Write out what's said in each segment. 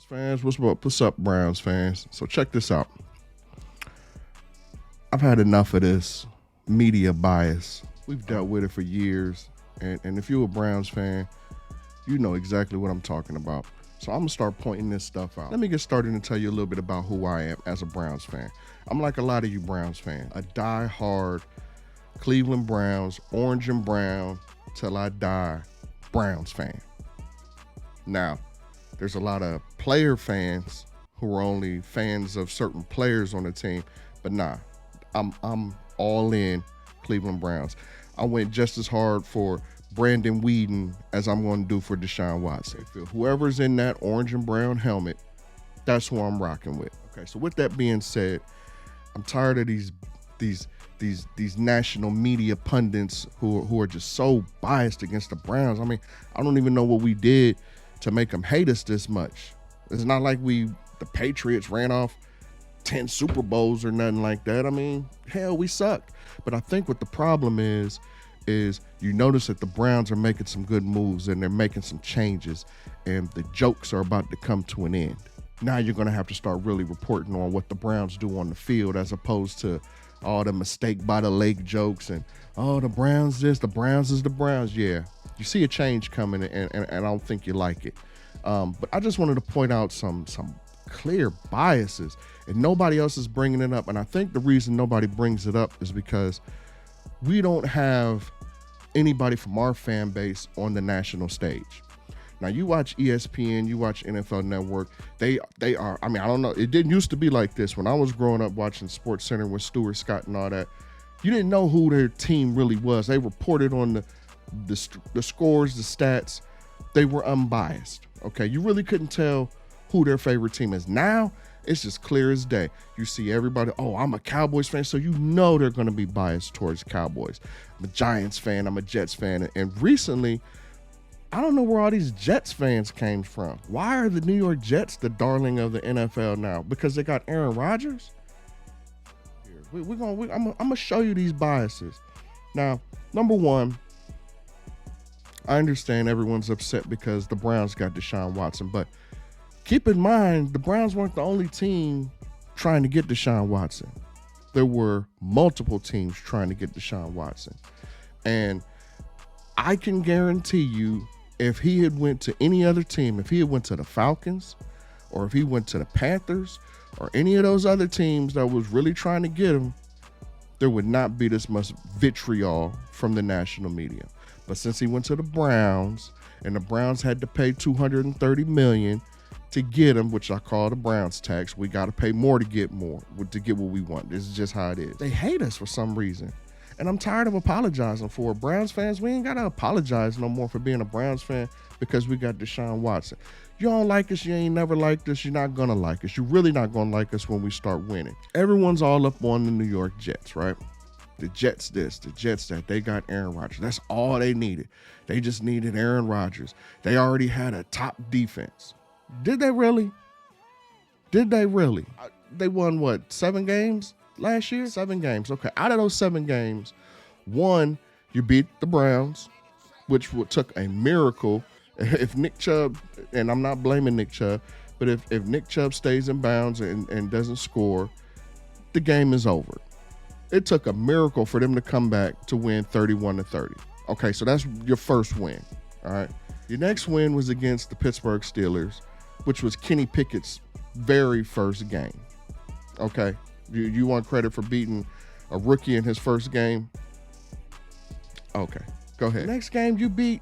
Fans, what's up, Browns fans? So check this out. I've had enough of this media bias. We've dealt with it for years, and if you're a Browns fan, you know exactly what I'm talking about. So I'm gonna start pointing this stuff out. Let me get started and tell you a little bit about who I am as a Browns fan. I'm like a lot of you Browns fans, a die-hard Cleveland Browns, orange and brown, till I die, Browns fan. Now, there's a lot of player fans who are only fans of certain players on the team, but nah, I'm all in Cleveland Browns. I went just as hard for Brandon Weeden as I'm going to do for Deshaun Watson. Whoever's in that orange and brown helmet, that's who I'm rocking with. Okay, so with that being said, I'm tired of these national media pundits who are just so biased against the Browns. I mean, I don't even know what we did to make them hate us this much. It's not like the Patriots ran off 10 Super Bowls or nothing like that. I mean, hell, we suck. But I think what the problem is you notice that the Browns are making some good moves and they're making some changes, and the jokes are about to come to an end. Now you're going to have to start really reporting on what the Browns do on the field, as opposed to all the mistake by the lake jokes and, oh, the Browns this, the Browns is the Browns. Yeah, you see a change coming, and I don't think you like it. But I just wanted to point out some clear biases, and nobody else is bringing it up. And I think the reason nobody brings it up is because we don't have anybody from our fan base on the national stage. Now, you watch ESPN, you watch NFL Network, they are, I mean, I don't know, it didn't used to be like this. When I was growing up watching SportsCenter with Stuart Scott and all that, you didn't know who their team really was. They reported on the scores, the stats. They were unbiased, okay? You really couldn't tell who their favorite team is. Now, it's just clear as day. You see everybody, oh, I'm a Cowboys fan, so you know they're going to be biased towards Cowboys. I'm a Giants fan, I'm a Jets fan. And recently, I don't know where all these Jets fans came from. Why are the New York Jets the darling of the NFL now? Because they got Aaron Rodgers? I'm going to show you these biases. Now, number one, I understand everyone's upset because the Browns got Deshaun Watson, but keep in mind, the Browns weren't the only team trying to get Deshaun Watson. There were multiple teams trying to get Deshaun Watson. And I can guarantee you, if he had went to any other team, if he had went to the Falcons, or if he went to the Panthers, or any of those other teams that was really trying to get him, there would not be this much vitriol from the national media. But since he went to the Browns, and the Browns had to pay $230 million to get him, which I call the Browns tax, we got to pay more to get what we want. This is just how it is. They hate us for some reason. And I'm tired of apologizing for it. Browns fans, we ain't got to apologize no more for being a Browns fan because we got Deshaun Watson. You don't like us, you ain't never liked us, you're not going to like us. You're really not going to like us when we start winning. Everyone's all up on the New York Jets, right? The Jets this, the Jets that. They got Aaron Rodgers. That's all they needed. They just needed Aaron Rodgers. They already had a top defense. Did they really? They won, what, 7 games last year? 7 games. Okay, out of those 7 games, 1, you beat the Browns, which took a miracle. If Nick Chubb, and I'm not blaming Nick Chubb, but if Nick Chubb stays in bounds and doesn't score, the game is over. It took a miracle for them to come back to win 31-30. Okay, so that's your first win, all right? Your next win was against the Pittsburgh Steelers, which was Kenny Pickett's very first game, okay? You want credit for beating a rookie in his first game? Okay, go ahead. Next game, you beat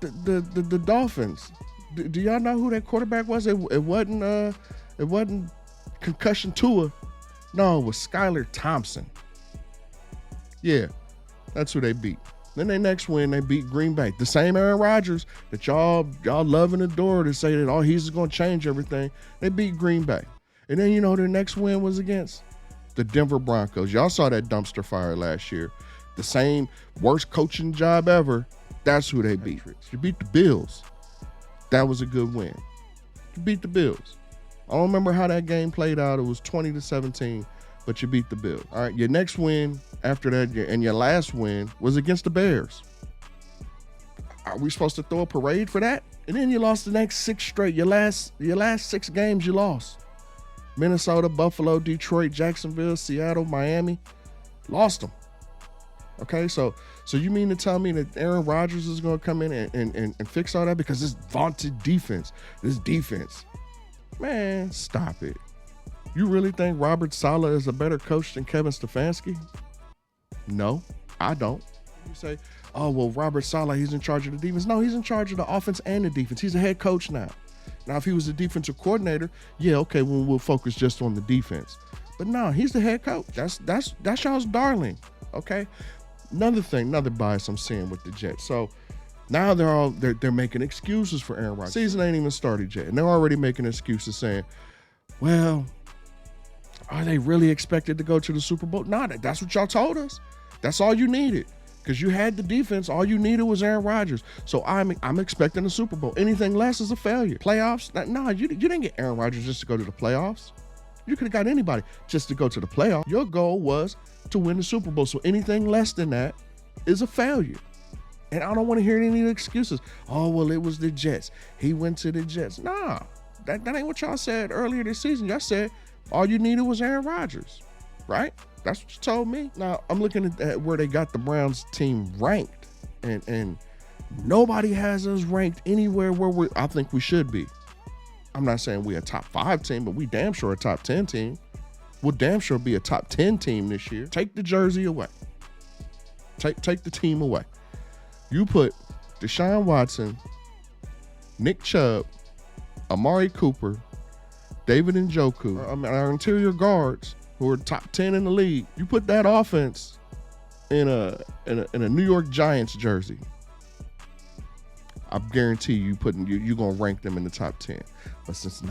the Dolphins. Do y'all know who that quarterback was? It wasn't concussion Tua. No, it was Skylar Thompson. Yeah, that's who they beat. Then their next win, they beat Green Bay. The same Aaron Rodgers that y'all love and adore to say that, oh, he's going to change everything. They beat Green Bay. And then, their next win was against the Denver Broncos. Y'all saw that dumpster fire last year. The same worst coaching job ever. That's who they beat. You beat the Bills. That was a good win. You beat the Bills. I don't remember how that game played out. It was 20-17, but you beat the Bills. All right, your next win after that, and your last win was against the Bears. Are we supposed to throw a parade for that? And then you lost the next 6 straight. Your last 6 games you lost. Minnesota, Buffalo, Detroit, Jacksonville, Seattle, Miami. Lost them. Okay, so you mean to tell me that Aaron Rodgers is going to come in and fix all that because this vaunted defense, man, stop it. You really think Robert Saleh is a better coach than Kevin Stefanski? No, I don't. You say, oh, well, Robert Saleh, he's in charge of the defense. No, he's in charge of the offense and the defense. He's a head coach now. Now, if he was a defensive coordinator, yeah, okay, well, we'll focus just on the defense. But no, he's the head coach. That's y'all's darling, okay? Another bias I'm seeing with the Jets. So now they're making excuses for Aaron Rodgers. Season ain't even started yet, and they're already making excuses saying, well, are they really expected to go to the Super Bowl? No, that's what y'all told us. That's all you needed. Because you had the defense, all you needed was Aaron Rodgers. So I'm expecting a Super Bowl. Anything less is a failure. Playoffs? No, you didn't get Aaron Rodgers just to go to the playoffs. You could have got anybody just to go to the playoffs. Your goal was to win the Super Bowl. So anything less than that is a failure. And I don't want to hear any excuses. Oh, well, it was the Jets. He went to the Jets. Nah, that ain't what y'all said earlier this season. Y'all said all you needed was Aaron Rodgers, right? That's what you told me. Now, I'm looking at where they got the Browns team ranked, and nobody has us ranked anywhere where I think we should be. I'm not saying we're a top 5 team, but we damn sure a top 10 team. We'll damn sure be a top 10 team this year. Take the jersey away. Take the team away. You put Deshaun Watson, Nick Chubb, Amari Cooper, David Njoku, our interior guards, who are top 10 in the league. You put that offense in a New York Giants jersey. I guarantee you're gonna rank them in the top 10. But since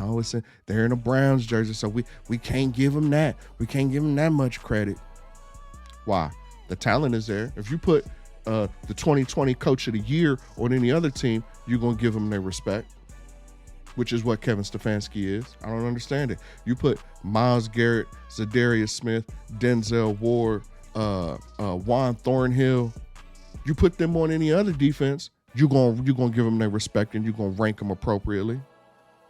they're in a Browns jersey, so we can't give them that. We can't give them that much credit. Why? The talent is there. If you put the 2020 Coach of the Year on any other team, you're gonna give them their respect, which is what Kevin Stefanski is. I don't understand it. You put Myles Garrett, Zadarius Smith, Denzel Ward, Juan Thornhill. You put them on any other defense, you're gonna give them their respect and you're gonna rank them appropriately.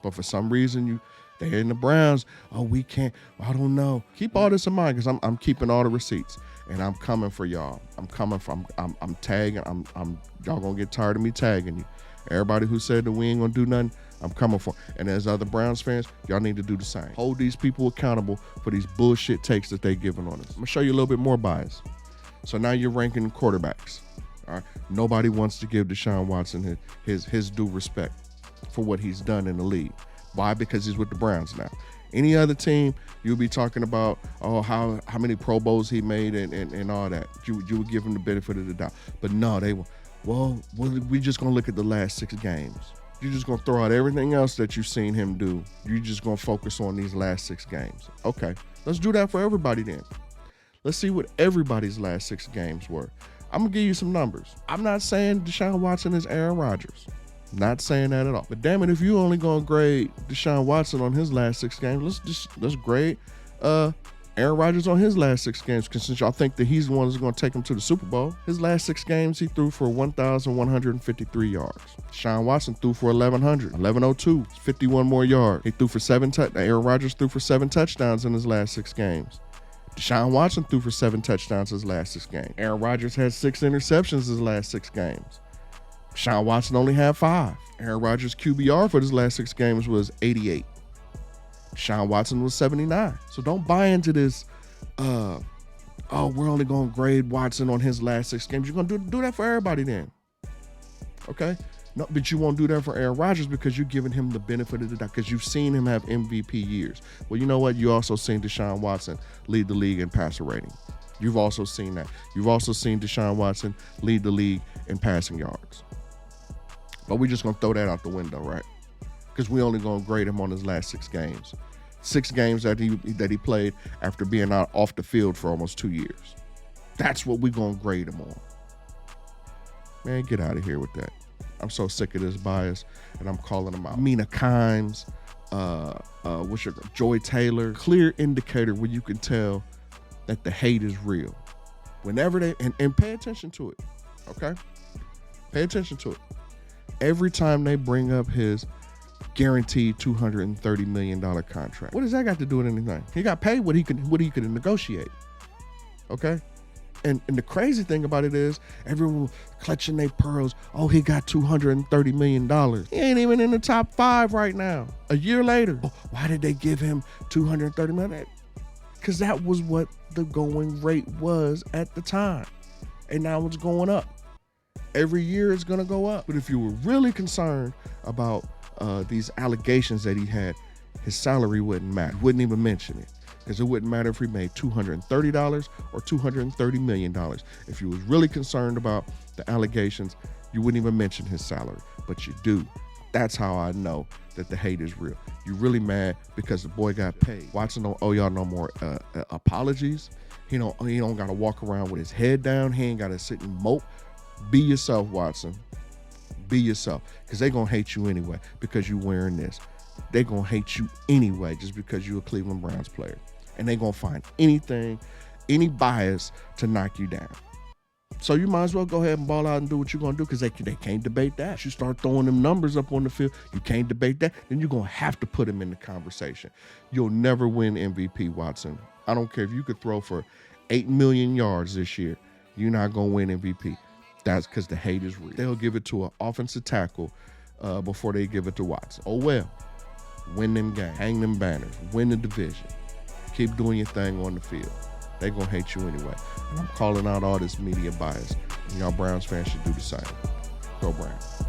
But for some reason, they're in the Browns. Oh, we can't. I don't know. Keep all this in mind because I'm keeping all the receipts and I'm coming for y'all. I'm tagging. Y'all gonna get tired of me tagging you. Everybody who said that we ain't gonna do nothing, I'm coming for. And as other Browns fans, y'all need to do the same. Hold these people accountable for these bullshit takes that they giving on us. I'm gonna show you a little bit more bias. So now you're ranking quarterbacks. All right. Nobody wants to give Deshaun Watson his due respect for what he's done in the league. Why? Because he's with the Browns now. Any other team, you'll be talking about, oh, how many Pro Bowls he made and all that. You would give him the benefit of the doubt. But no, they were, well, we're just going to look at the last 6 games. You're just going to throw out everything else that you've seen him do. You're just going to focus on these last 6 games. Okay, let's do that for everybody then. Let's see what everybody's last 6 games were. I'm going to give you some numbers. I'm not saying Deshaun Watson is Aaron Rodgers. Not saying that at all. But damn it, if you only going to grade Deshaun Watson on his last 6 games, let's grade Aaron Rodgers on his last 6 games, because since y'all think that he's the one that's going to take him to the Super Bowl. His last 6 games, he threw for 1,153 yards. Deshaun Watson threw for 1,102, 51 more yards. He threw for 7 touchdowns. Aaron Rodgers threw for 7 touchdowns in his last 6 games. Deshaun Watson threw for 7 touchdowns his last 6 games. Aaron Rodgers had 6 interceptions his last 6 games. Deshaun Watson only had 5. Aaron Rodgers' QBR for his last 6 games was 88. Deshaun Watson was 79. So don't buy into this, we're only going to grade Watson on his last 6 games. You're going to do that for everybody then. Okay? No, but you won't do that for Aaron Rodgers because you're giving him the benefit of the doubt because you've seen him have MVP years. Well, you know what? You also seen Deshaun Watson lead the league in passer rating. You've also seen that. You've also seen Deshaun Watson lead the league in passing yards. But we're just going to throw that out the window, right? Because we only going to grade him on his last 6 games. 6 games that he played after being out off the field for almost 2 years. That's what we're going to grade him on. Man, get out of here with that. I'm so sick of this bias, and I'm calling them out. Mina Kimes, Joy Taylor. Clear indicator where you can tell that the hate is real. Whenever and pay attention to it, okay? Pay attention to it. every time they bring up his guaranteed $230 million contract. What does that got to do with anything? He got paid what he could negotiate. Okay? And the crazy thing about it is everyone clutching their pearls. Oh, he got $230 million. He ain't even in the top 5 right now. A year later. Oh, why did they give him $230 million? Because that was what the going rate was at the time. And now it's going up. Every year it's going to go up. But if you were really concerned about these allegations that he had, his salary wouldn't matter. Wouldn't even mention it. Because it wouldn't matter if he made $230 or $230 million. If you was really concerned about the allegations, you wouldn't even mention his salary. But you do. That's how I know that the hate is real. You really mad because the boy got paid. Watson don't owe y'all no more apologies. He don't got to walk around with his head down. He ain't got to sit and mope. Be yourself, Watson. Be yourself. Because they going to hate you anyway because you wearing this. They going to hate you anyway just because you a Cleveland Browns player. And they going to find anything, any bias to knock you down. So you might as well go ahead and ball out and do what you're going to do because they can't debate that. You start throwing them numbers up on the field, you can't debate that, then you're going to have to put them in the conversation. You'll never win MVP, Watson. I don't care if you could throw for 8 million yards this year. You're not going to win MVP. That's because the hate is real. They'll give it to an offensive tackle before they give it to Watson. Oh, well. Win them games. Hang them banners. Win the division. Keep doing your thing on the field. They're going to hate you anyway. And I'm calling out all this media bias. And y'all Browns fans should do the same. Go Browns.